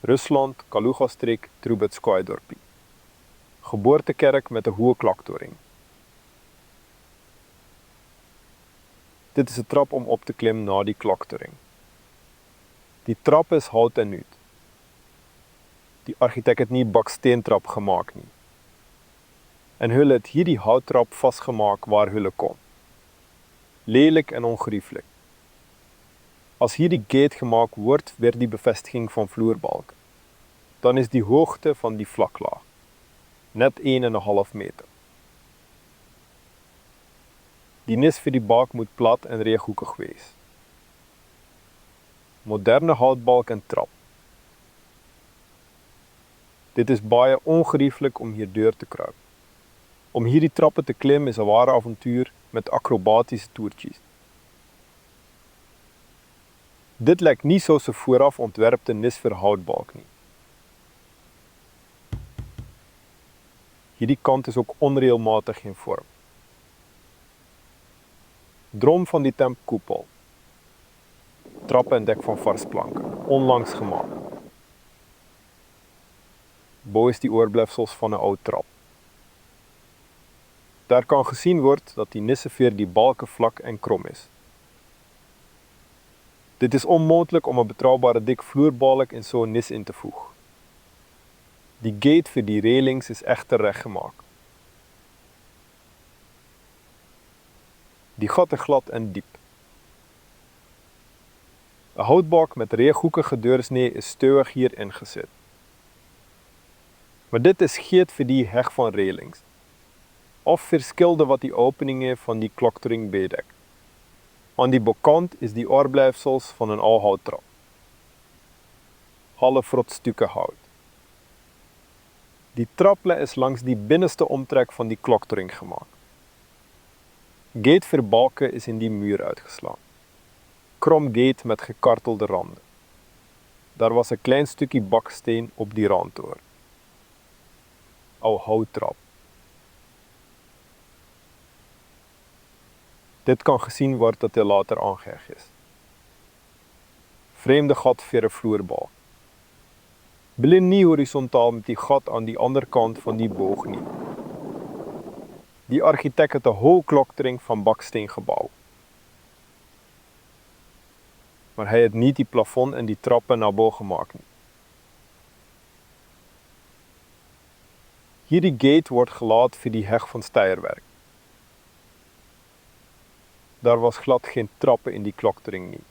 Rusland, Kaluga-streek, Trubetskoy-dorpie. Geboortekerk met 'n hoë kloktoring. Dit is 'n trap om op te klim na die kloktoring. Die trap is hout en nuut. Die argitek het nie baksteentrap gemaak nie. En hulle het hierdie houttrap vasgemaak waar hulle kom. Lelik en ongerieflik. As hierdie gate gemaak word, weer die bevestiging van vloerbalk. Dan is die hoogte van die vlaklaag net 1,5 meter. Die nis vir die balk moet plat en reeghoekig wees. Moderne houtbalk en trap. Dit is baie ongerieflik om hierdeur te kruip. Om hierdie trappe te klim is 'n ware avontuur met akrobatiese toertjies. Dit lyk nie soos 'n vooraf ontwerpte nis vir houtbalk nie. Hierdie kant is ook onreëlmatig in vorm. Drom van die tempkoepel. Trappe en dek van varsplanke, onlangs gemaak. Bo is die oorblyfsels van 'n ou trap. Daar kan gesien word dat die nisse vir die balke vlak en krom is. Dit is onmoontlik om 'n betroubare dik vloerbalk in so 'n nis in te voeg. Die gate vir die reëlings is egter reggemaak. Die gat is glad en diep. 'n Houtbalk met reeghoekige deursnee is stewig hier ingesit. Maar dit is geet vir die heg van reëlings, of verskilde wat die openinge van die kloktoring bedek. Aan die bokant is die oorblyfsels van 'n ou houttrap. Halfrotstukke hout. Die traple is langs die binneste omtrek van die kloktoring gemaak. Gate vir balke is in die muur uitgeslaan. Krom gate met gekartelde rande. Daar was 'n klein stukkie baksteen op die randtoer. Ou houttrap. Dit kan gesien word dat dit later aangeheg is. Vreemde gat vir 'n vloerbal. Blin nie horisontaal met die gat aan die ander kant van die boog nie. Die argitek het 'n hoë kloktoring van baksteen gebou. Maar hy het nie die plafon en die trappe na bo gemaak nie. Hierdie gate word gelaat vir die heg van steierwerk. Daar was glad geen trappe in die kloktoring nie.